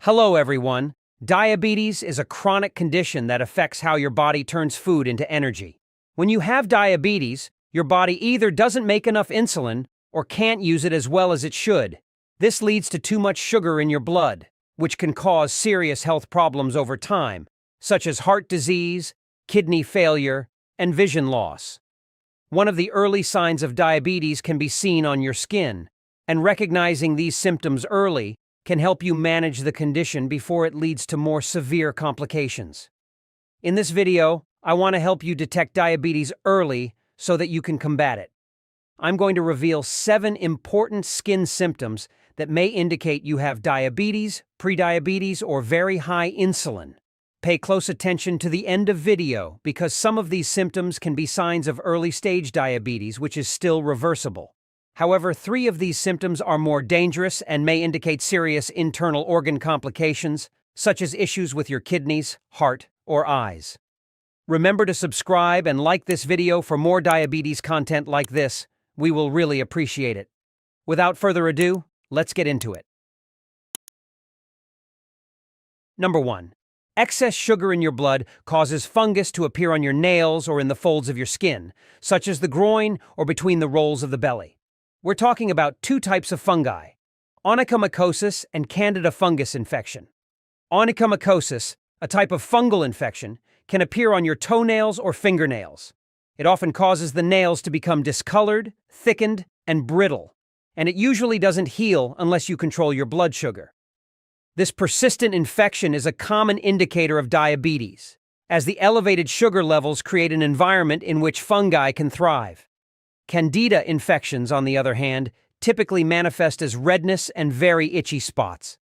Hello, everyone. Diabetes is a chronic condition that affects how your body turns food into energy. When you have diabetes, your body either doesn't make enough insulin or can't use it as well as it should. This leads to too much sugar in your blood, which can cause serious health problems over time, such as heart disease, kidney failure, and vision loss. One of the early signs of diabetes can be seen on your skin, and recognizing these symptoms early can help you manage the condition before it leads to more severe complications. In this video, I want to help you detect diabetes early so that you can combat it. I'm going to reveal 7 important skin symptoms that may indicate you have diabetes, prediabetes, or very high insulin. Pay close attention to the end of video because some of these symptoms can be signs of early-stage diabetes, which is still reversible. However, 3 of these symptoms are more dangerous and may indicate serious internal organ complications, such as issues with your kidneys, heart, or eyes. Remember to subscribe and like this video for more diabetes content like this. We will really appreciate it. Without further ado, let's get into it. Number 1. Excess sugar in your blood causes fungus to appear on your nails or in the folds of your skin, such as the groin or between the rolls of the belly. We're talking about 2 types of fungi, onychomycosis and candida fungus infection. Onychomycosis, a type of fungal infection, can appear on your toenails or fingernails. It often causes the nails to become discolored, thickened, and brittle, and it usually doesn't heal unless you control your blood sugar. This persistent infection is a common indicator of diabetes, as the elevated sugar levels create an environment in which fungi can thrive. Candida infections, on the other hand, typically manifest as redness and very itchy spots.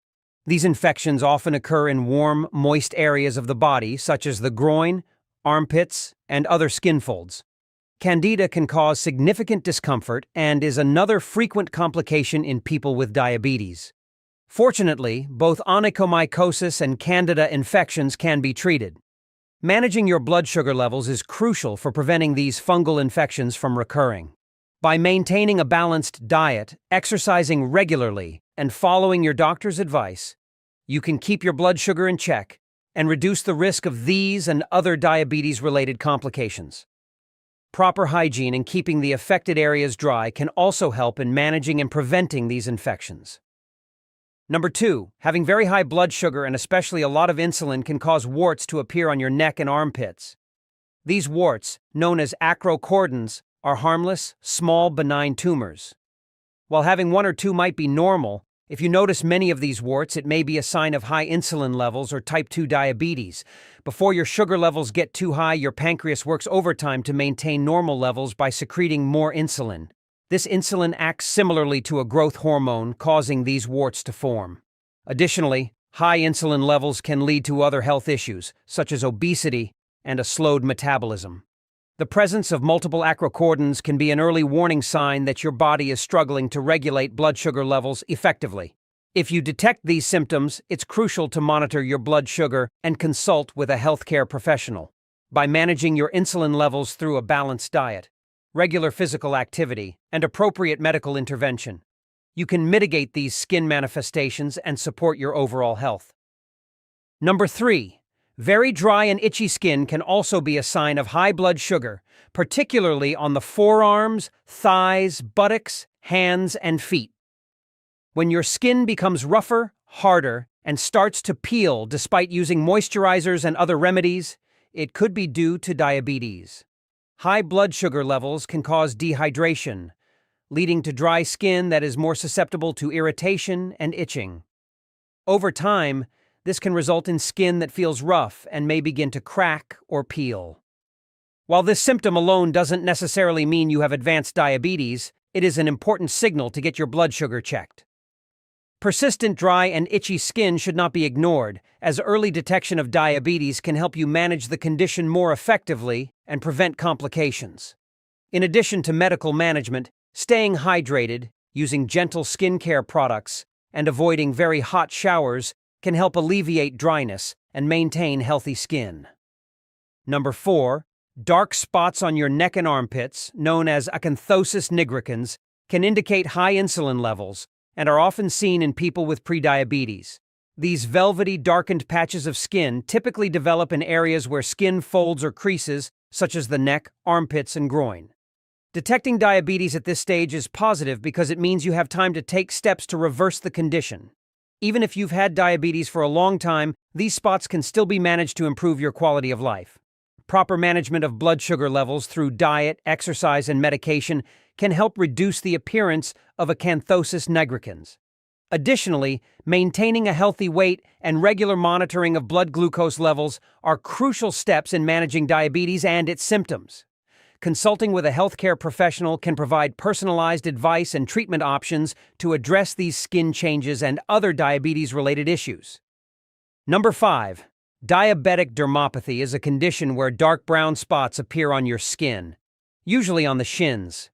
These infections often occur in warm, moist areas of the body, such as the groin, armpits, and other skin folds. Candida can cause significant discomfort and is another frequent complication in people with diabetes. Fortunately, both onychomycosis and candida infections can be treated. Managing your blood sugar levels is crucial for preventing these fungal infections from recurring. By maintaining a balanced diet, exercising regularly, and following your doctor's advice, you can keep your blood sugar in check and reduce the risk of these and other diabetes-related complications. Proper hygiene and keeping the affected areas dry can also help in managing and preventing these infections. Number 2, having very high blood sugar and especially a lot of insulin can cause warts to appear on your neck and armpits. These warts, known as acrocordons, are harmless, small, benign tumors. While having 1 or 2 might be normal, if you notice many of these warts, it may be a sign of high insulin levels or type 2 diabetes. Before your sugar levels get too high, your pancreas works overtime to maintain normal levels by secreting more insulin. This insulin acts similarly to a growth hormone, causing these warts to form. Additionally, high insulin levels can lead to other health issues, such as obesity and a slowed metabolism. The presence of multiple acrocordons can be an early warning sign that your body is struggling to regulate blood sugar levels effectively. If you detect these symptoms, it's crucial to monitor your blood sugar and consult with a healthcare professional. By managing your insulin levels through a balanced diet, regular physical activity, and appropriate medical intervention, you can mitigate these skin manifestations and support your overall health. Number 3. Very dry and itchy skin can also be a sign of high blood sugar, particularly on the forearms, thighs, buttocks, hands, and feet. When your skin becomes rougher, harder, and starts to peel despite using moisturizers and other remedies, it could be due to diabetes. High blood sugar levels can cause dehydration, leading to dry skin that is more susceptible to irritation and itching. Over time, this can result in skin that feels rough and may begin to crack or peel. While this symptom alone doesn't necessarily mean you have advanced diabetes, it is an important signal to get your blood sugar checked. Persistent dry and itchy skin should not be ignored, as early detection of diabetes can help you manage the condition more effectively and prevent complications. In addition to medical management, staying hydrated, using gentle skincare products, and avoiding very hot showers can help alleviate dryness and maintain healthy skin. Number 4, dark spots on your neck and armpits, known as acanthosis nigricans, can indicate high insulin levels and are often seen in people with prediabetes. These velvety, darkened patches of skin typically develop in areas where skin folds or creases, such as the neck, armpits, and groin. Detecting diabetes at this stage is positive because it means you have time to take steps to reverse the condition. Even if you've had diabetes for a long time, these spots can still be managed to improve your quality of life. Proper management of blood sugar levels through diet, exercise, and medication can help reduce the appearance of acanthosis nigricans. Additionally, maintaining a healthy weight and regular monitoring of blood glucose levels are crucial steps in managing diabetes and its symptoms. Consulting with a healthcare professional can provide personalized advice and treatment options to address these skin changes and other diabetes-related issues. Number 5. Diabetic dermopathy is a condition where dark brown spots appear on your skin, usually on the shins.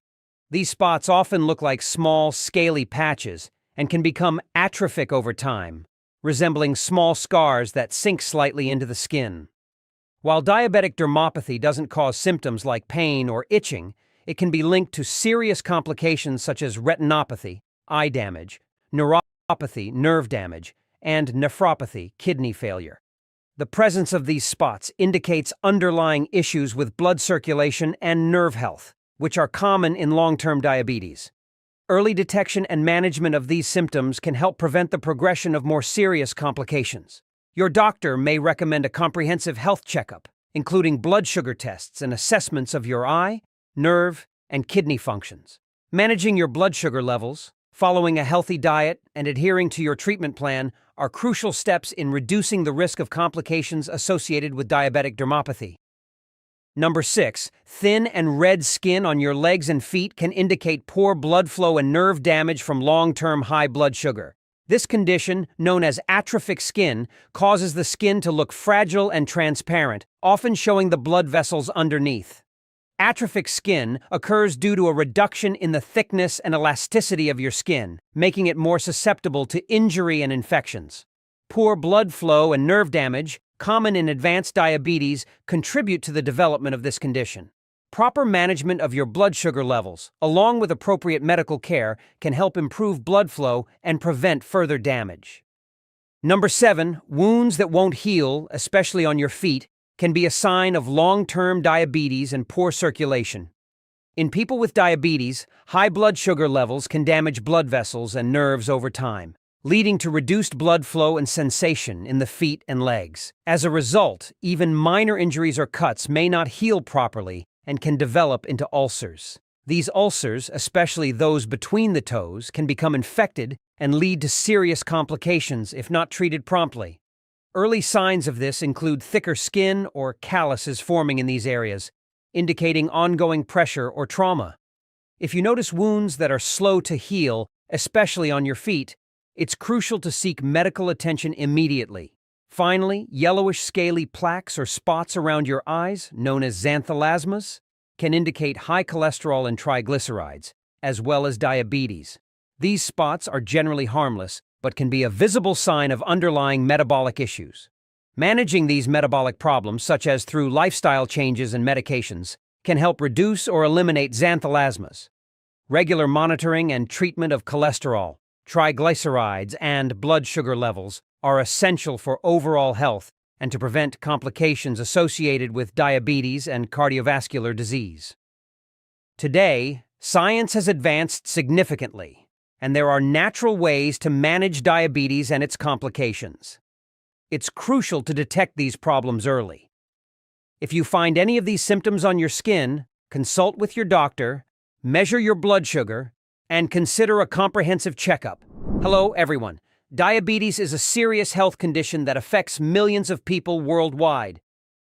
These spots often look like small, scaly patches and can become atrophic over time, resembling small scars that sink slightly into the skin. While diabetic dermopathy doesn't cause symptoms like pain or itching, it can be linked to serious complications such as retinopathy, eye damage, neuropathy, nerve damage, and nephropathy, kidney failure. The presence of these spots indicates underlying issues with blood circulation and nerve health, which are common in long-term diabetes. Early detection and management of these symptoms can help prevent the progression of more serious complications. Your doctor may recommend a comprehensive health checkup, including blood sugar tests and assessments of your eye, nerve, and kidney functions. Managing your blood sugar levels, following a healthy diet, and adhering to your treatment plan are crucial steps in reducing the risk of complications associated with diabetic dermopathy. Number 6. Thin and red skin on your legs and feet can indicate poor blood flow and nerve damage from long-term high blood sugar. This condition, known as atrophic skin, causes the skin to look fragile and transparent, often showing the blood vessels underneath. Atrophic skin occurs due to a reduction in the thickness and elasticity of your skin, making it more susceptible to injury and infections. Poor blood flow and nerve damage, common in advanced diabetes, contribute to the development of this condition. Proper management of your blood sugar levels, along with appropriate medical care, can help improve blood flow and prevent further damage. Number 7. Wounds that won't heal, especially on your feet, can be a sign of long-term diabetes and poor circulation. In people with diabetes, high blood sugar levels can damage blood vessels and nerves over time, leading to reduced blood flow and sensation in the feet and legs. As a result, even minor injuries or cuts may not heal properly and can develop into ulcers. These ulcers, especially those between the toes, can become infected and lead to serious complications if not treated promptly. Early signs of this include thicker skin or calluses forming in these areas, indicating ongoing pressure or trauma. If you notice wounds that are slow to heal, especially on your feet, it's crucial to seek medical attention immediately. Finally, yellowish scaly plaques or spots around your eyes, known as xanthelasmas, can indicate high cholesterol and triglycerides, as well as diabetes. These spots are generally harmless, but can be a visible sign of underlying metabolic issues. Managing these metabolic problems, such as through lifestyle changes and medications, can help reduce or eliminate xanthelasmas. Regular monitoring and treatment of cholesterol, triglycerides, and blood sugar levels are essential for overall health and to prevent complications associated with diabetes and cardiovascular disease. Today, science has advanced significantly, and there are natural ways to manage diabetes and its complications. It's crucial to detect these problems early. If you find any of these symptoms on your skin, consult with your doctor, measure your blood sugar, and consider a comprehensive checkup. Hello, everyone. Diabetes is a serious health condition that affects millions of people worldwide.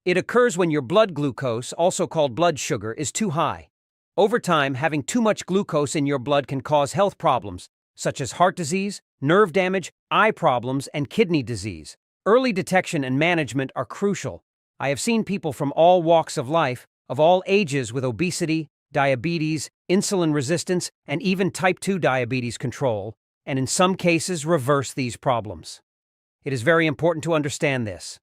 It occurs when your blood glucose, also called blood sugar, is too high. Over time, having too much glucose in your blood can cause health problems, such as heart disease, nerve damage, eye problems, and kidney disease. Early detection and management are crucial. I have seen people from all walks of life, of all ages, with obesity, diabetes, insulin resistance, and even type 2 diabetes control, and in some cases reverse these problems. It is very important to understand this.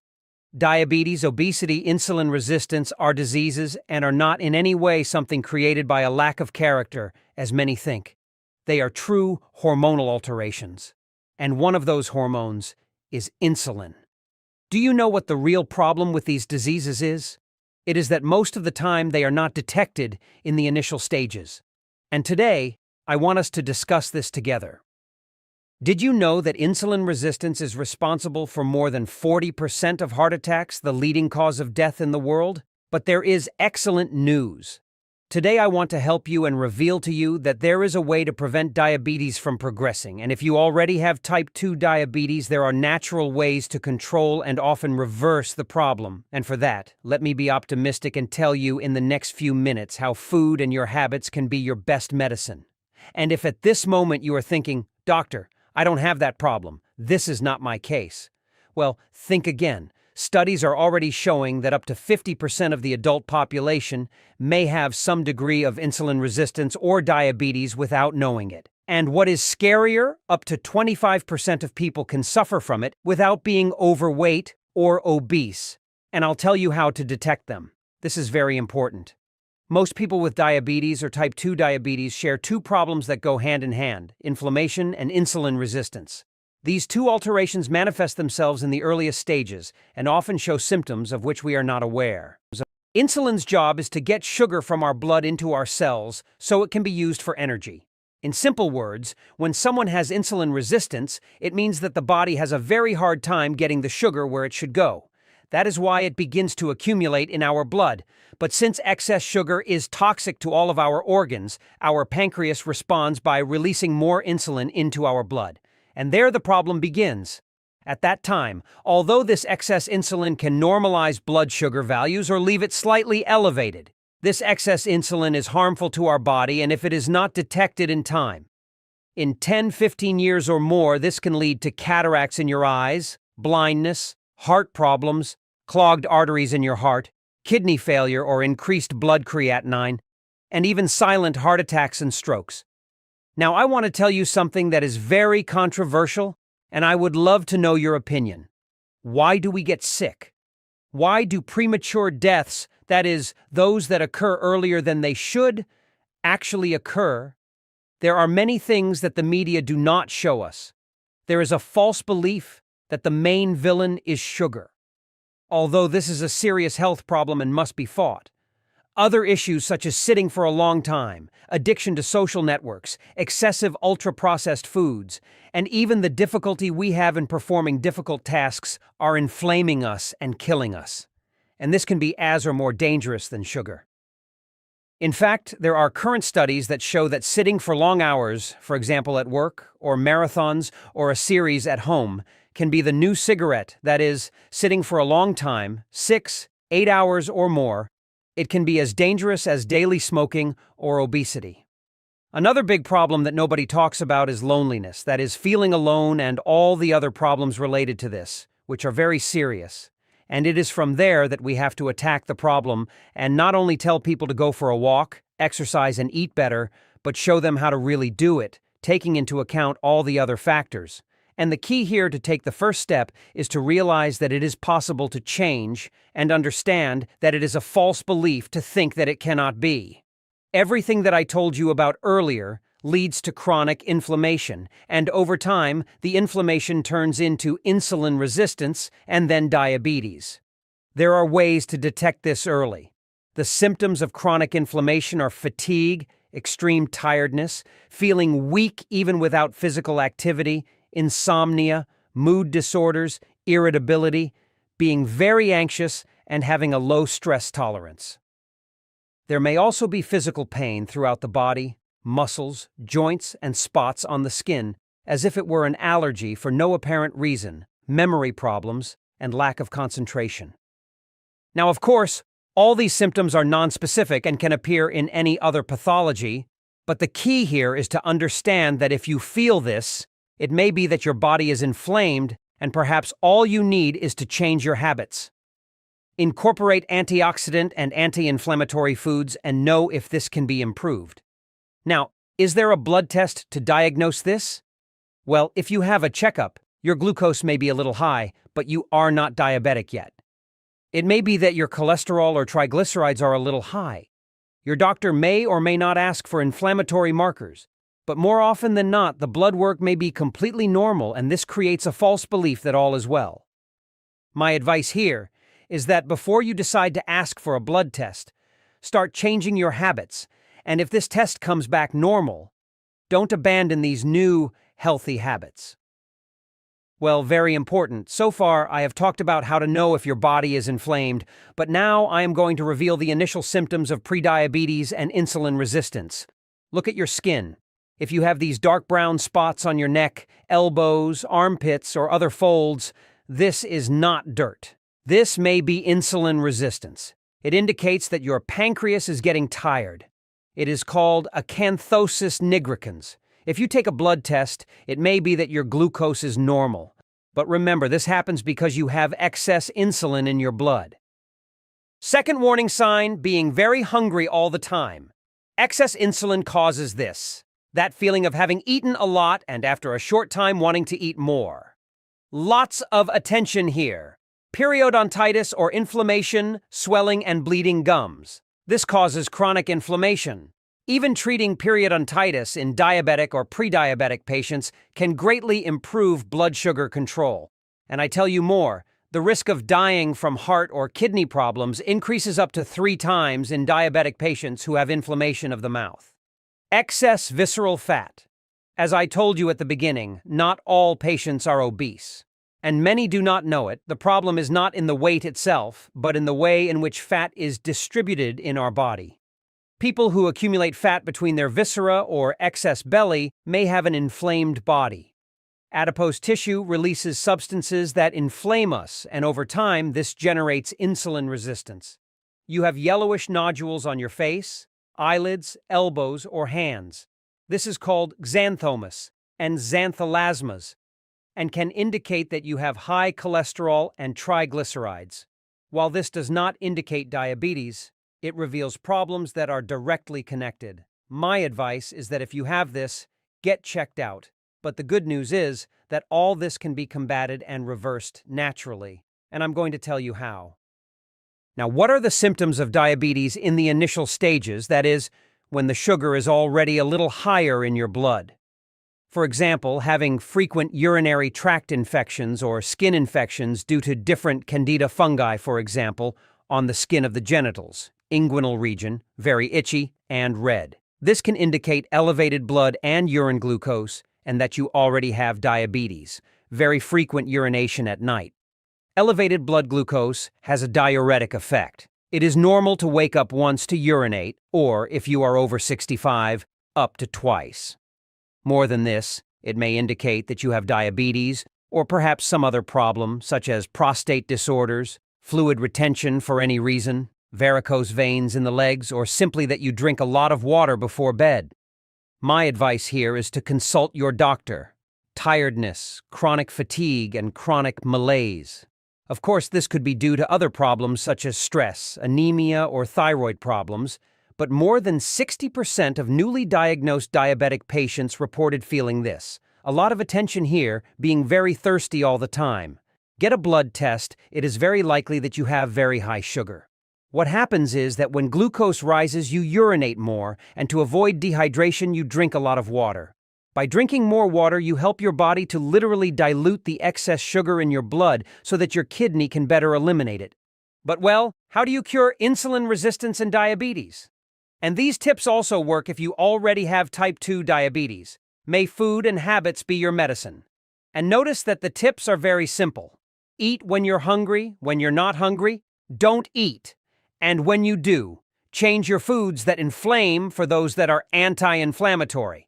Diabetes, obesity, insulin resistance are diseases and are not in any way something created by a lack of character, as many think. They are true hormonal alterations, and one of those hormones is insulin. Do you know what the real problem with these diseases is? It is that most of the time they are not detected in the initial stages. And today, I want us to discuss this together. Did you know that insulin resistance is responsible for more than 40% of heart attacks, the leading cause of death in the world? But there is excellent news. Today I want to help you and reveal to you that there is a way to prevent diabetes from progressing, and if you already have type 2 diabetes, there are natural ways to control and often reverse the problem. And for that, let me be optimistic and tell you in the next few minutes how food and your habits can be your best medicine. And if at this moment you are thinking, "Doctor, I don't have that problem. This is not my case." Well, think again. Studies are already showing that up to 50% of the adult population may have some degree of insulin resistance or diabetes without knowing it. And what is scarier, up to 25% of people can suffer from it without being overweight or obese. And I'll tell you how to detect them. This is very important. Most people with diabetes or type 2 diabetes share two problems that go hand in hand: inflammation and insulin resistance. These two alterations manifest themselves in the earliest stages and often show symptoms of which we are not aware. Insulin's job is to get sugar from our blood into our cells so it can be used for energy. In simple words, when someone has insulin resistance, it means that the body has a very hard time getting the sugar where it should go. That is why it begins to accumulate in our blood. But since excess sugar is toxic to all of our organs, our pancreas responds by releasing more insulin into our blood. And there the problem begins. At that time, although this excess insulin can normalize blood sugar values or leave it slightly elevated, this excess insulin is harmful to our body, and if it is not detected in time, in 10-15 years or more, this can lead to cataracts in your eyes, blindness, heart problems, clogged arteries in your heart, kidney failure or increased blood creatinine, and even silent heart attacks and strokes. Now, I want to tell you something that is very controversial, and I would love to know your opinion. Why do we get sick? Why do premature deaths, that is, those that occur earlier than they should, actually occur? There are many things that the media do not show us. There is a false belief that the main villain is sugar, although this is a serious health problem and must be fought. Other issues such as sitting for a long time, addiction to social networks, excessive ultra-processed foods, and even the difficulty we have in performing difficult tasks are inflaming us and killing us. And this can be as or more dangerous than sugar. In fact, there are current studies that show that sitting for long hours, for example at work, or marathons, or a series at home, can be the new cigarette, that is, sitting for a long time, 6-8 hours or more. It can be as dangerous as daily smoking or obesity. Another big problem that nobody talks about is loneliness, that is, feeling alone and all the other problems related to this, which are very serious. And it is from there that we have to attack the problem and not only tell people to go for a walk, exercise, and eat better, but show them how to really do it, taking into account all the other factors. And the key here to take the first step is to realize that it is possible to change and understand that it is a false belief to think that it cannot be. Everything that I told you about earlier leads to chronic inflammation, and over time, the inflammation turns into insulin resistance and then diabetes. There are ways to detect this early. The symptoms of chronic inflammation are fatigue, extreme tiredness, feeling weak even without physical activity, insomnia, mood disorders, irritability, being very anxious, and having a low stress tolerance. There may also be physical pain throughout the body, muscles, joints, and spots on the skin, as if it were an allergy for no apparent reason, memory problems, and lack of concentration. Now, of course, all these symptoms are nonspecific and can appear in any other pathology, but the key here is to understand that if you feel this, it may be that your body is inflamed, and perhaps all you need is to change your habits. Incorporate antioxidant and anti-inflammatory foods and know if this can be improved. Now, is there a blood test to diagnose this? Well, if you have a checkup, your glucose may be a little high, but you are not diabetic yet. It may be that your cholesterol or triglycerides are a little high. Your doctor may or may not ask for inflammatory markers, But more often than not, the blood work may be completely normal, and this creates a false belief that all is well. My advice here is that before you decide to ask for a blood test, start changing your habits, and if this test comes back normal, don't abandon these new, healthy habits. Well, very important. So far, I have talked about how to know if your body is inflamed, but now I am going to reveal the initial symptoms of prediabetes and insulin resistance. Look at your skin. If you have these dark brown spots on your neck, elbows, armpits, or other folds, this is not dirt. This may be insulin resistance. It indicates that your pancreas is getting tired. It is called acanthosis nigricans. If you take a blood test, it may be that your glucose is normal. But remember, this happens because you have excess insulin in your blood. Second warning sign, being very hungry all the time. Excess insulin causes this. That feeling of having eaten a lot and after a short time wanting to eat more. Lots of attention here. Periodontitis or inflammation, swelling and bleeding gums. This causes chronic inflammation. Even treating periodontitis in diabetic or pre-diabetic patients can greatly improve blood sugar control. And I tell you more, the risk of dying from heart or kidney problems increases up to 3 times in diabetic patients who have inflammation of the mouth. Excess visceral fat. As I told you at the beginning, not all patients are obese. And many do not know it. The problem is not in the weight itself, but in the way in which fat is distributed in our body. People who accumulate fat between their viscera or excess belly may have an inflamed body. Adipose tissue releases substances that inflame us, and over time, this generates insulin resistance. You have yellowish nodules on your face, eyelids, elbows, or hands. This is called xanthomas and xanthelasmas, and can indicate that you have high cholesterol and triglycerides. While this does not indicate diabetes, it reveals problems that are directly connected. My advice is that if you have this, get checked out. But the good news is that all this can be combated and reversed naturally, and I'm going to tell you how. Now, what are the symptoms of diabetes in the initial stages, that is, when the sugar is already a little higher in your blood? For example, having frequent urinary tract infections or skin infections due to different candida fungi, for example, on the skin of the genitals, inguinal region, very itchy, and red. This can indicate elevated blood and urine glucose and that you already have diabetes, very frequent urination at night. Elevated blood glucose has a diuretic effect. It is normal to wake up once to urinate, or, if you are over 65, up to twice. More than this, it may indicate that you have diabetes or perhaps some other problem, such as prostate disorders, fluid retention for any reason, varicose veins in the legs, or simply that you drink a lot of water before bed. My advice here is to consult your doctor. Tiredness, chronic fatigue, and chronic malaise. Of course, this could be due to other problems such as stress, anemia, or thyroid problems, but more than 60% of newly diagnosed diabetic patients reported feeling this. A lot of attention here, being very thirsty all the time. Get a blood test. It is very likely that you have very high sugar. What happens is that when glucose rises, you urinate more, and to avoid dehydration, you drink a lot of water. By drinking more water, you help your body to literally dilute the excess sugar in your blood so that your kidney can better eliminate it. But well, how do you cure insulin resistance and diabetes? And these tips also work if you already have type 2 diabetes. May food and habits be your medicine. And notice that the tips are very simple. Eat when you're hungry. When you're not hungry, don't eat. And when you do, change your foods that inflame for those that are anti-inflammatory.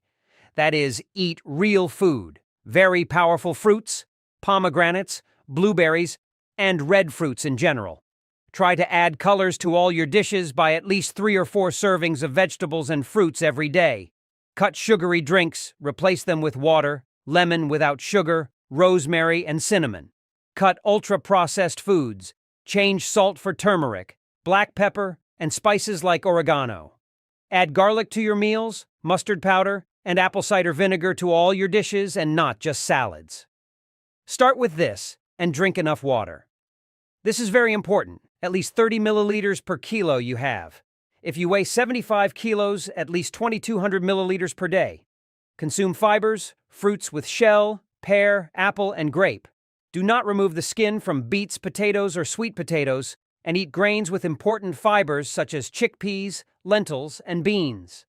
That is, eat real food, very powerful fruits, pomegranates, blueberries, and red fruits in general. Try to add colors to all your dishes by at least 3 or 4 servings of vegetables and fruits every day. Cut sugary drinks, replace them with water, lemon without sugar, rosemary, and cinnamon. Cut ultra-processed foods, change salt for turmeric, black pepper, and spices like oregano. Add garlic to your meals, mustard powder, and apple cider vinegar to all your dishes and not just salads. Start with this and drink enough water. This is very important, at least 30 milliliters per kilo you have. If you weigh 75 kilos, at least 2,200 milliliters per day. Consume fibers, fruits with shell, pear, apple, and grape. Do not remove the skin from beets, potatoes, or sweet potatoes, and eat grains with important fibers such as chickpeas, lentils, and beans.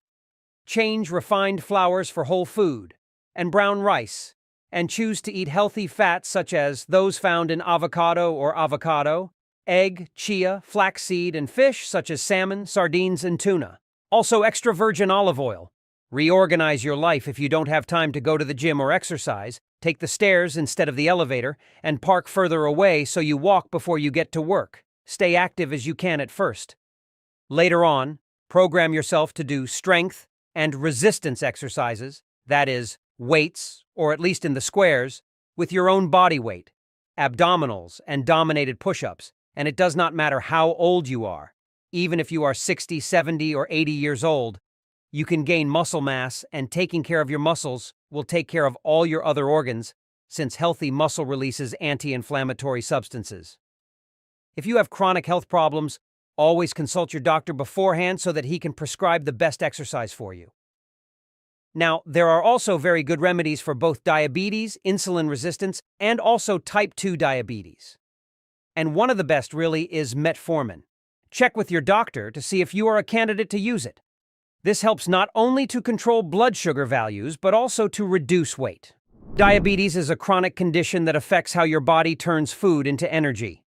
Change refined flours for whole food and brown rice, and choose to eat healthy fats such as those found in avocado, egg, chia, flaxseed, and fish such as salmon, sardines, and tuna. Also extra virgin olive oil. Reorganize your life if you don't have time to go to the gym or exercise. Take the stairs instead of the elevator, and park further away so you walk before you get to work. Stay active as you can at first. Later on, program yourself to do strength and resistance exercises, that is, weights, or at least in the squares, with your own body weight, abdominals, and dominated push-ups, and it does not matter how old you are. Even if you are 60, 70, or 80 years old, you can gain muscle mass, and taking care of your muscles will take care of all your other organs, since healthy muscle releases anti-inflammatory substances. If you have chronic health problems, always consult your doctor beforehand so that he can prescribe the best exercise for you. Now, there are also very good remedies for both diabetes, insulin resistance, and also type 2 diabetes. And one of the best really is metformin. Check with your doctor to see if you are a candidate to use it. This helps not only to control blood sugar values, but also to reduce weight. Diabetes is a chronic condition that affects how your body turns food into energy.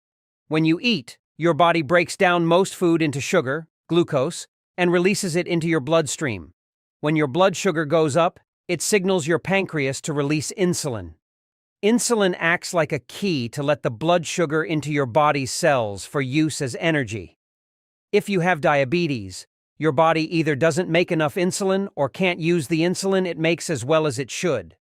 When you eat, your body breaks down most food into sugar, glucose, and releases it into your bloodstream. When your blood sugar goes up, it signals your pancreas to release insulin. Insulin acts like a key to let the blood sugar into your body's cells for use as energy. If you have diabetes, your body either doesn't make enough insulin or can't use the insulin it makes as well as it should.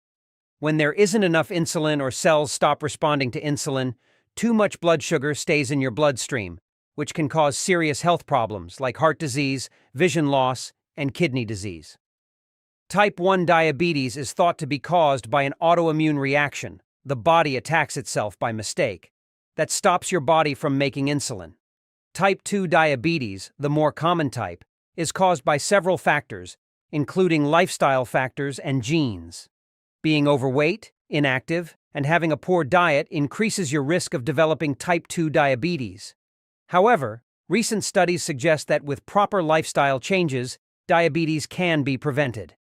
When there isn't enough insulin or cells stop responding to insulin, too much blood sugar stays in your bloodstream, which can cause serious health problems like heart disease, vision loss, and kidney disease. Type 1 diabetes is thought to be caused by an autoimmune reaction. The body attacks itself by mistake. That stops your body from making insulin. Type 2 diabetes, the more common type, is caused by several factors, including lifestyle factors and genes. Being overweight, inactive, and having a poor diet increases your risk of developing type 2 diabetes. However, recent studies suggest that with proper lifestyle changes, diabetes can be prevented.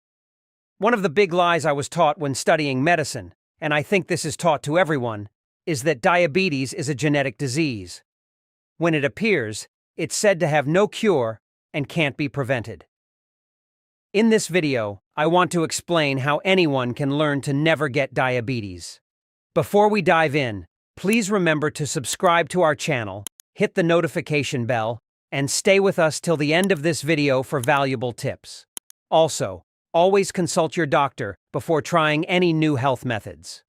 One of the big lies I was taught when studying medicine, and I think this is taught to everyone, is that diabetes is a genetic disease. When it appears, it's said to have no cure and can't be prevented. In this video, I want to explain how anyone can learn to never get diabetes. Before we dive in, please remember to subscribe to our channel, hit the notification bell, and stay with us till the end of this video for valuable tips. Also, always consult your doctor before trying any new health methods.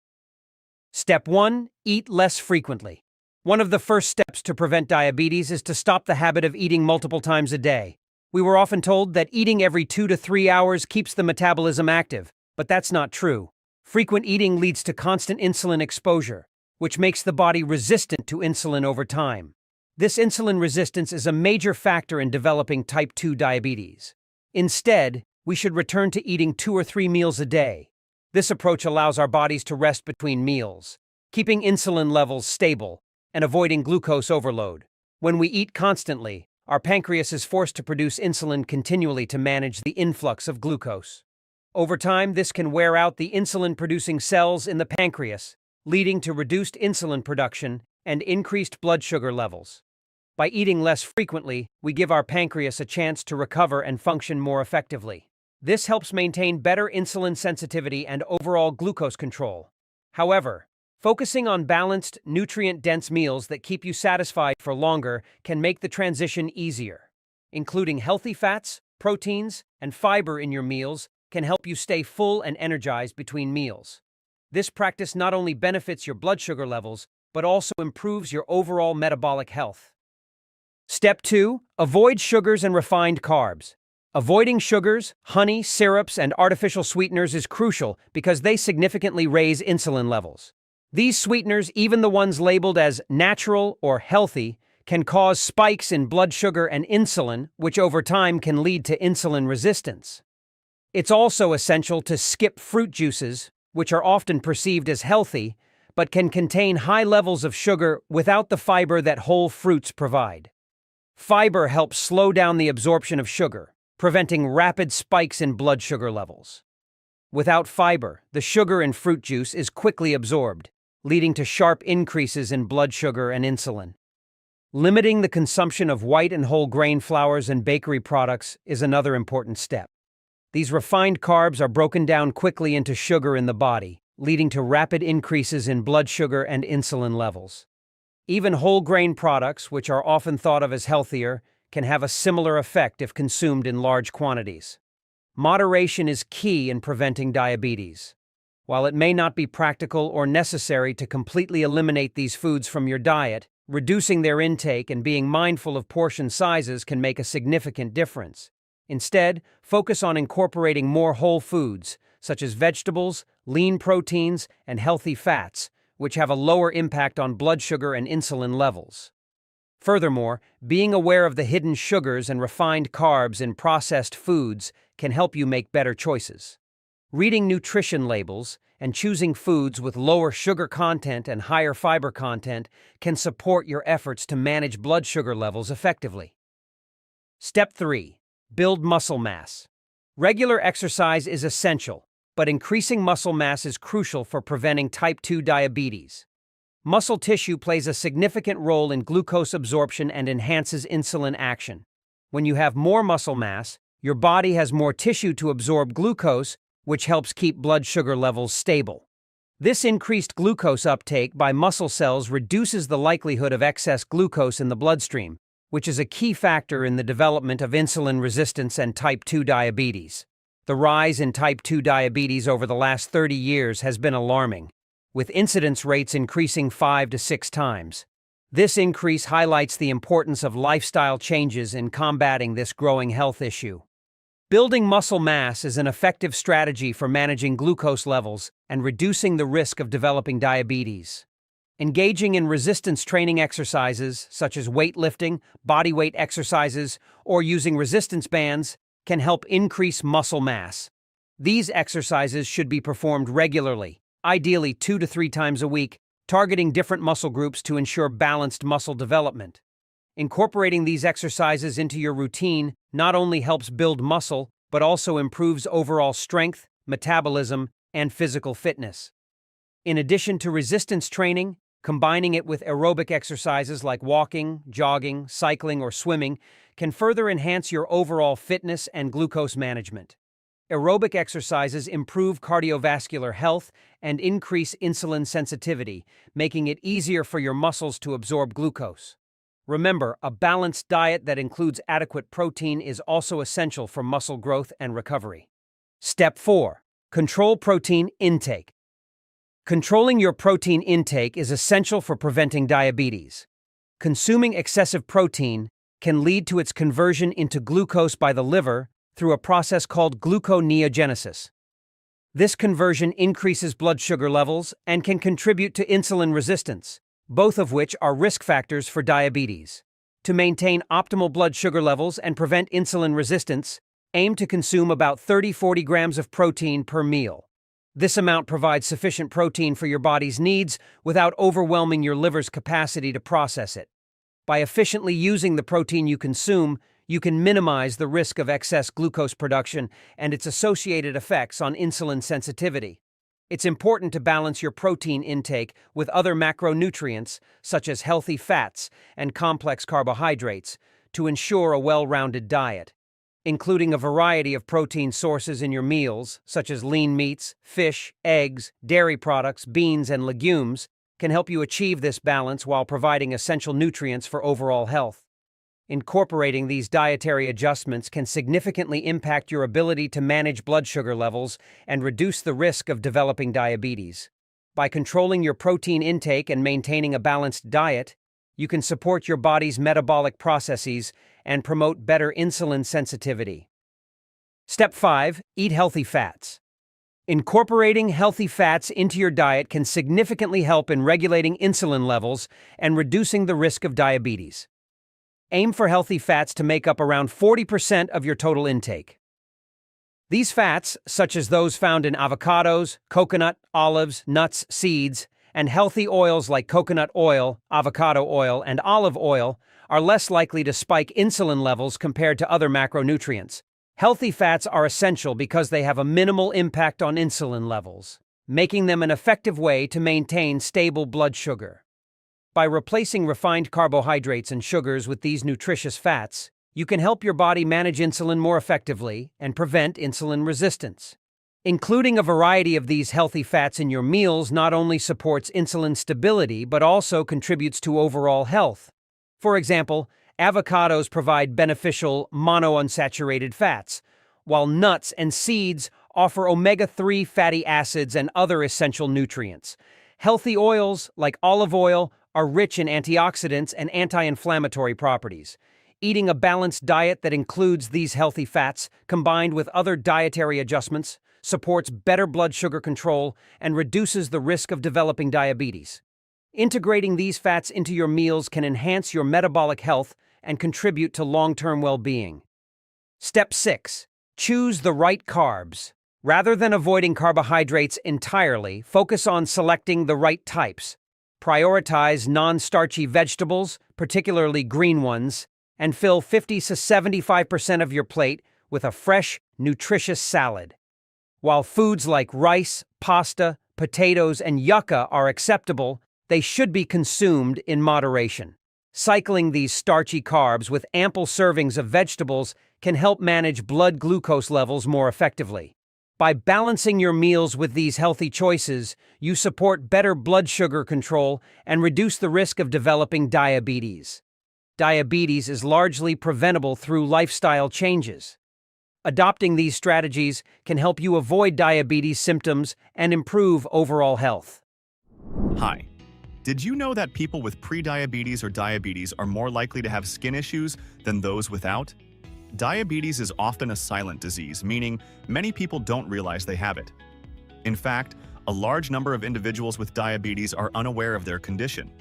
Step 1. Eat less frequently. One of the first steps to prevent diabetes is to stop the habit of eating multiple times a day. We were often told that eating every 2 to 3 hours keeps the metabolism active, but that's not true. Frequent eating leads to constant insulin exposure, which makes the body resistant to insulin over time. This insulin resistance is a major factor in developing type 2 diabetes. Instead, we should return to eating 2 or 3 meals a day. This approach allows our bodies to rest between meals, keeping insulin levels stable and avoiding glucose overload. When we eat constantly, our pancreas is forced to produce insulin continually to manage the influx of glucose. Over time, this can wear out the insulin-producing cells in the pancreas, leading to reduced insulin production and increased blood sugar levels. By eating less frequently, we give our pancreas a chance to recover and function more effectively. This helps maintain better insulin sensitivity and overall glucose control. However, focusing on balanced, nutrient-dense meals that keep you satisfied for longer can make the transition easier. Including healthy fats, proteins, and fiber in your meals can help you stay full and energized between meals. This practice not only benefits your blood sugar levels, but also improves your overall metabolic health. Step 2. Avoid sugars and refined carbs. Avoiding sugars, honey, syrups, and artificial sweeteners is crucial because they significantly raise insulin levels. These sweeteners, even the ones labeled as natural or healthy, can cause spikes in blood sugar and insulin, which over time can lead to insulin resistance. It's also essential to skip fruit juices, which are often perceived as healthy, but can contain high levels of sugar without the fiber that whole fruits provide. Fiber helps slow down the absorption of sugar, preventing rapid spikes in blood sugar levels. Without fiber, the sugar in fruit juice is quickly absorbed, leading to sharp increases in blood sugar and insulin. Limiting the consumption of white and whole grain flours and bakery products is another important step. These refined carbs are broken down quickly into sugar in the body, leading to rapid increases in blood sugar and insulin levels. Even whole grain products, which are often thought of as healthier, can have a similar effect if consumed in large quantities. Moderation is key in preventing diabetes. While it may not be practical or necessary to completely eliminate these foods from your diet, reducing their intake and being mindful of portion sizes can make a significant difference. Instead, focus on incorporating more whole foods, such as vegetables, lean proteins, and healthy fats, which have a lower impact on blood sugar and insulin levels. Furthermore, being aware of the hidden sugars and refined carbs in processed foods can help you make better choices. Reading nutrition labels and choosing foods with lower sugar content and higher fiber content can support your efforts to manage blood sugar levels effectively. Step 3. Build muscle mass. Regular exercise is essential, but increasing muscle mass is crucial for preventing type 2 diabetes. Muscle tissue plays a significant role in glucose absorption and enhances insulin action. When you have more muscle mass, your body has more tissue to absorb glucose, which helps keep blood sugar levels stable. This increased glucose uptake by muscle cells reduces the likelihood of excess glucose in the bloodstream, which is a key factor in the development of insulin resistance and type 2 diabetes. The rise in type 2 diabetes over the last 30 years has been alarming, with incidence rates increasing 5 to 6 times. This increase highlights the importance of lifestyle changes in combating this growing health issue. Building muscle mass is an effective strategy for managing glucose levels and reducing the risk of developing diabetes. Engaging in resistance training exercises, such as weightlifting, bodyweight exercises, or using resistance bands, can help increase muscle mass. These exercises should be performed regularly, ideally 2 to 3 times a week, targeting different muscle groups to ensure balanced muscle development. Incorporating these exercises into your routine not only helps build muscle, but also improves overall strength, metabolism, and physical fitness. In addition to resistance training, combining it with aerobic exercises like walking, jogging, cycling, or swimming can further enhance your overall fitness and glucose management. Aerobic exercises improve cardiovascular health and increase insulin sensitivity, making it easier for your muscles to absorb glucose. Remember, a balanced diet that includes adequate protein is also essential for muscle growth and recovery. Step 4. Control protein intake. Controlling your protein intake is essential for preventing diabetes. Consuming excessive protein can lead to its conversion into glucose by the liver through a process called gluconeogenesis. This conversion increases blood sugar levels and can contribute to insulin resistance, both of which are risk factors for diabetes. To maintain optimal blood sugar levels and prevent insulin resistance, aim to consume about 30-40 grams of protein per meal. This amount provides sufficient protein for your body's needs without overwhelming your liver's capacity to process it. By efficiently using the protein you consume, you can minimize the risk of excess glucose production and its associated effects on insulin sensitivity. It's important to balance your protein intake with other macronutrients, such as healthy fats and complex carbohydrates, to ensure a well-rounded diet. Including a variety of protein sources in your meals, such as lean meats, fish, eggs, dairy products, beans, and legumes, can help you achieve this balance while providing essential nutrients for overall health. Incorporating these dietary adjustments can significantly impact your ability to manage blood sugar levels and reduce the risk of developing diabetes. By controlling your protein intake and maintaining a balanced diet, you can support your body's metabolic processes and promote better insulin sensitivity. Step 5. Eat healthy fats. Incorporating healthy fats into your diet can significantly help in regulating insulin levels and reducing the risk of diabetes. Aim for healthy fats to make up around 40% of your total intake. These fats, such as those found in avocados, coconut, olives, nuts, seeds, and healthy oils like coconut oil, avocado oil, and olive oil, are less likely to spike insulin levels compared to other macronutrients. Healthy fats are essential because they have a minimal impact on insulin levels, making them an effective way to maintain stable blood sugar. By replacing refined carbohydrates and sugars with these nutritious fats, you can help your body manage insulin more effectively and prevent insulin resistance. Including a variety of these healthy fats in your meals not only supports insulin stability but also contributes to overall health. For example, avocados provide beneficial monounsaturated fats, while nuts and seeds offer omega-3 fatty acids and other essential nutrients. Healthy oils, like olive oil, are rich in antioxidants and anti-inflammatory properties. Eating a balanced diet that includes these healthy fats, combined with other dietary adjustments, supports better blood sugar control and reduces the risk of developing diabetes. Integrating these fats into your meals can enhance your metabolic health and contribute to long-term well-being. Step 6. Choose the right carbs. Rather than avoiding carbohydrates entirely, focus on selecting the right types. Prioritize non-starchy vegetables, particularly green ones, and fill 50 to 75% of your plate with a fresh, nutritious salad. While foods like rice, pasta, potatoes, and yucca are acceptable, they should be consumed in moderation. Cycling these starchy carbs with ample servings of vegetables can help manage blood glucose levels more effectively. By balancing your meals with these healthy choices, you support better blood sugar control and reduce the risk of developing diabetes. Diabetes is largely preventable through lifestyle changes. Adopting these strategies can help you avoid diabetes symptoms and improve overall health. Hi. Did you know that people with prediabetes or diabetes are more likely to have skin issues than those without? Diabetes is often a silent disease, meaning many people don't realize they have it. In fact, a large number of individuals with diabetes are unaware of their condition.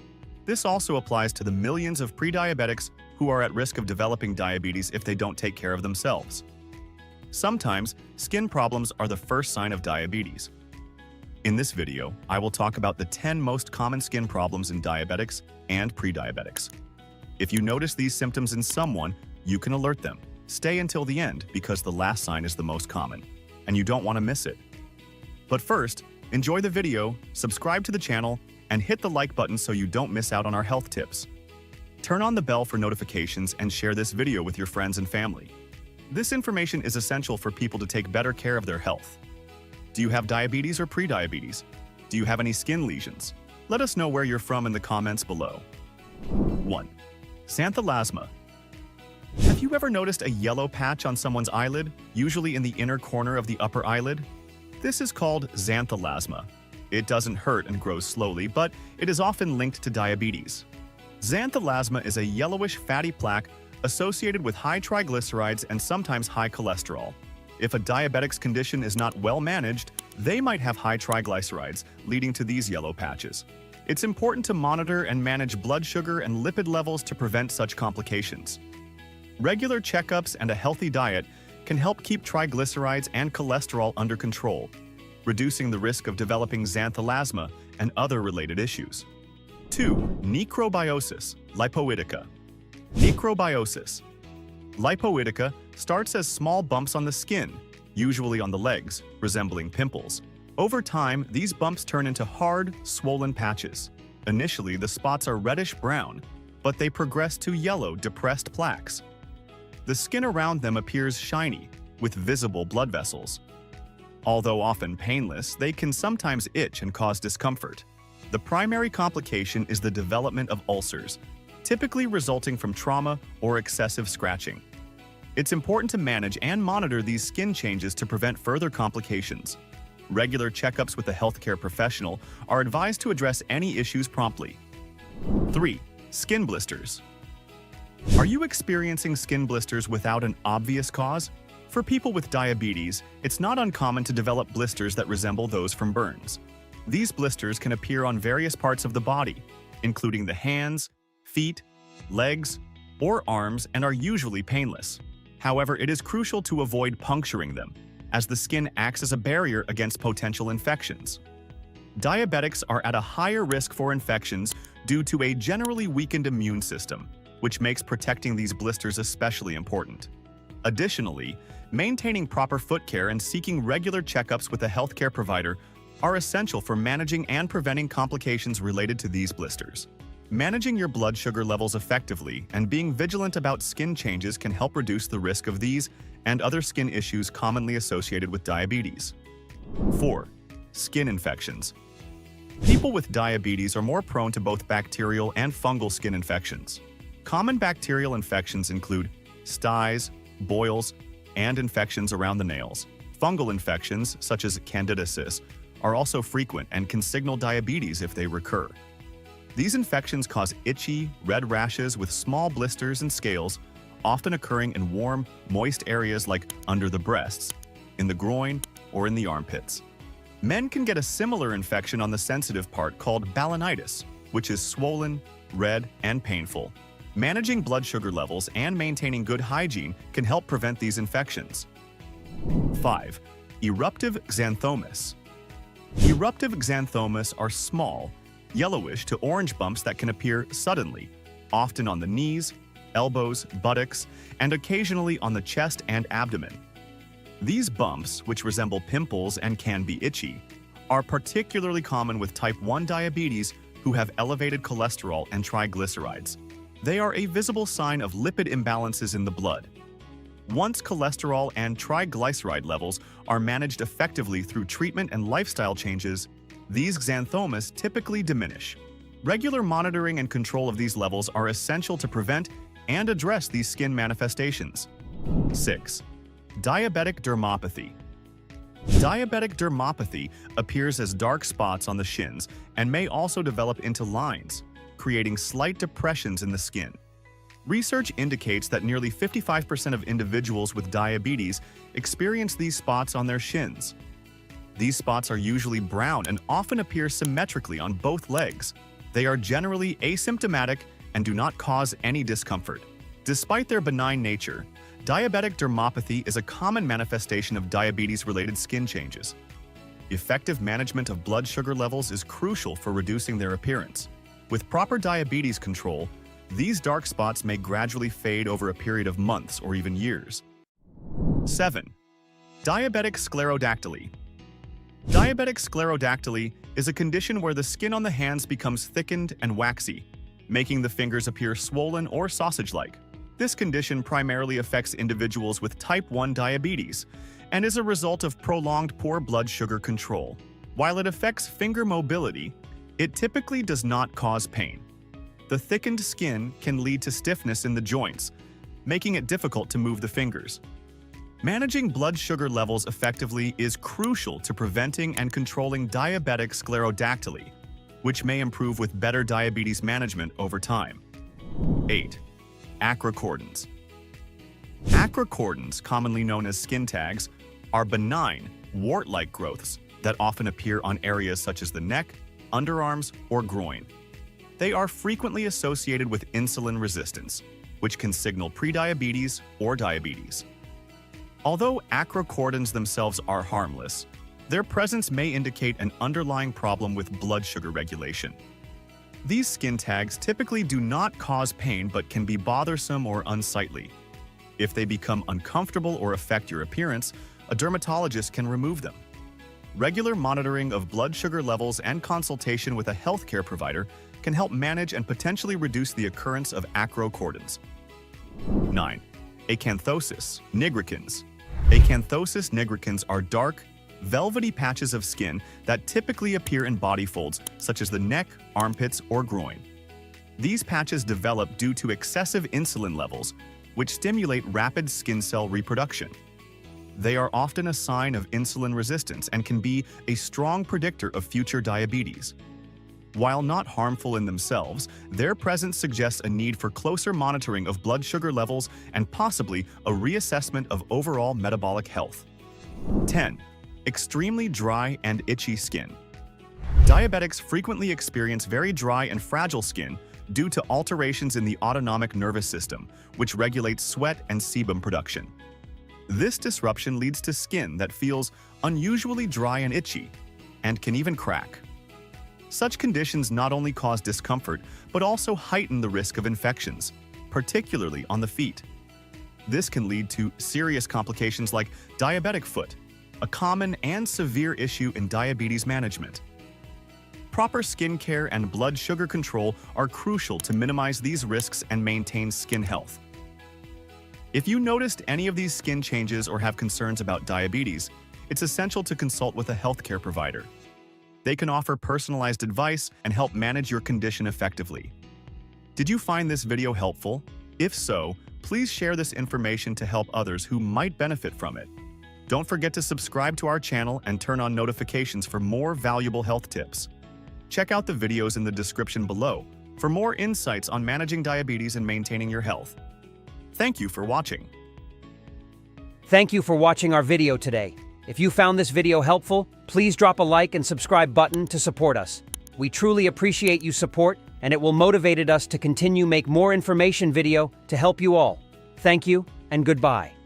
This also applies to the millions of prediabetics who are at risk of developing diabetes if they don't take care of themselves. Sometimes, skin problems are the first sign of diabetes. In this video, I will talk about the 10 most common skin problems in diabetics and prediabetics. If you notice these symptoms in someone, you can alert them. Stay until the end because the last sign is the most common, and you don't want to miss it. But first, enjoy the video, subscribe to the channel, and hit the like button so you don't miss out on our health tips. Turn on the bell for notifications and share this video with your friends and family. This information is essential for people to take better care of their health. Do you have diabetes or prediabetes? Do you have any skin lesions? Let us know where you're from in the comments below. 1. Xanthelasma. Have you ever noticed a yellow patch on someone's eyelid, usually in the inner corner of the upper eyelid? This is called xanthelasma. It doesn't hurt and grows slowly, but it is often linked to diabetes. Xanthelasma is a yellowish fatty plaque associated with high triglycerides and sometimes high cholesterol. If a diabetic's condition is not well managed, they might have high triglycerides, leading to these yellow patches. It's important to monitor and manage blood sugar and lipid levels to prevent such complications. Regular checkups and a healthy diet can help keep triglycerides and cholesterol under control, reducing the risk of developing xanthelasma and other related issues. 2. Necrobiosis, lipoitica. Necrobiosis. Lipoitica starts as small bumps on the skin, usually on the legs, resembling pimples. Over time, these bumps turn into hard, swollen patches. Initially, the spots are reddish-brown, but they progress to yellow, depressed plaques. The skin around them appears shiny, with visible blood vessels. Although often painless, they can sometimes itch and cause discomfort. The primary complication is the development of ulcers, typically resulting from trauma or excessive scratching. It's important to manage and monitor these skin changes to prevent further complications. Regular checkups with a healthcare professional are advised to address any issues promptly. 3. Skin blisters. Are you experiencing skin blisters without an obvious cause? For people with diabetes, it's not uncommon to develop blisters that resemble those from burns. These blisters can appear on various parts of the body, including the hands, feet, legs, or arms, and are usually painless. However, it is crucial to avoid puncturing them. as the skin acts as a barrier against potential infections. Diabetics are at a higher risk for infections due to a generally weakened immune system, which makes protecting these blisters especially important. Additionally, maintaining proper foot care and seeking regular checkups with a healthcare provider are essential for managing and preventing complications related to these blisters. Managing your blood sugar levels effectively and being vigilant about skin changes can help reduce the risk of these and other skin issues commonly associated with diabetes. 4. Skin infections. People with diabetes are more prone to both bacterial and fungal skin infections. Common bacterial infections include styes, boils, and infections around the nails. Fungal infections, such as candidiasis, are also frequent and can signal diabetes if they recur. These infections cause itchy, red rashes with small blisters and scales, often occurring in warm, moist areas like under the breasts, in the groin, or in the armpits. Men can get a similar infection on the sensitive part called balanitis, which is swollen, red, and painful. Managing blood sugar levels and maintaining good hygiene can help prevent these infections. 5. Eruptive xanthomas. Eruptive xanthomas are small, yellowish to orange bumps that can appear suddenly, often on the knees, elbows, buttocks, and occasionally on the chest and abdomen. These bumps, which resemble pimples and can be itchy, are particularly common with type 1 diabetes who have elevated cholesterol and triglycerides. They are a visible sign of lipid imbalances in the blood. Once cholesterol and triglyceride levels are managed effectively through treatment and lifestyle changes, these xanthomas typically diminish. Regular monitoring and control of these levels are essential to prevent and address these skin manifestations. 6. Diabetic dermopathy. Diabetic dermopathy appears as dark spots on the shins and may also develop into lines, creating slight depressions in the skin. Research indicates that nearly 55% of individuals with diabetes experience these spots on their shins. These spots are usually brown and often appear symmetrically on both legs. They are generally asymptomatic and do not cause any discomfort. Despite their benign nature, diabetic dermopathy is a common manifestation of diabetes-related skin changes. Effective management of blood sugar levels is crucial for reducing their appearance. With proper diabetes control, these dark spots may gradually fade over a period of months or even years. 7. Diabetic sclerodactyly. Diabetic sclerodactyly is a condition where the skin on the hands becomes thickened and waxy, making the fingers appear swollen or sausage-like. This condition primarily affects individuals with type 1 diabetes and is a result of prolonged poor blood sugar control. While it affects finger mobility, it typically does not cause pain. The thickened skin can lead to stiffness in the joints, making it difficult to move the fingers. Managing blood sugar levels effectively is crucial to preventing and controlling diabetic sclerodactyly, which may improve with better diabetes management over time. 8. Acrocordons. Acrocordons, commonly known as skin tags, are benign, wart-like growths that often appear on areas such as the neck, underarms, or groin. They are frequently associated with insulin resistance, which can signal prediabetes or diabetes. Although acrocordons themselves are harmless, their presence may indicate an underlying problem with blood sugar regulation. These skin tags typically do not cause pain but can be bothersome or unsightly. If they become uncomfortable or affect your appearance, a dermatologist can remove them. Regular monitoring of blood sugar levels and consultation with a healthcare provider can help manage and potentially reduce the occurrence of acrocordons. 9. Acanthosis nigricans. Acanthosis nigricans are dark, velvety patches of skin that typically appear in body folds such as the neck, armpits, or groin. These patches develop due to excessive insulin levels, which stimulate rapid skin cell reproduction. They are often a sign of insulin resistance and can be a strong predictor of future diabetes. While not harmful in themselves, their presence suggests a need for closer monitoring of blood sugar levels and possibly a reassessment of overall metabolic health. 10. Extremely dry and itchy skin. Diabetics frequently experience very dry and fragile skin due to alterations in the autonomic nervous system, which regulates sweat and sebum production. This disruption leads to skin that feels unusually dry and itchy, and can even crack. Such conditions not only cause discomfort, but also heighten the risk of infections, particularly on the feet. This can lead to serious complications like diabetic foot, a common and severe issue in diabetes management. Proper skin care and blood sugar control are crucial to minimize these risks and maintain skin health. If you noticed any of these skin changes or have concerns about diabetes, it's essential to consult with a healthcare provider. They can offer personalized advice and help manage your condition effectively. Did you find this video helpful? If so, please share this information to help others who might benefit from it. Don't forget to subscribe to our channel and turn on notifications for more valuable health tips. Check out the videos in the description below for more insights on managing diabetes and maintaining your health. Thank you for watching. Thank you for watching our video today. If you found this video helpful, please drop a like and subscribe button to support us. We truly appreciate you support, and it will motivate us to continue make more information video to help you all. Thank you and goodbye.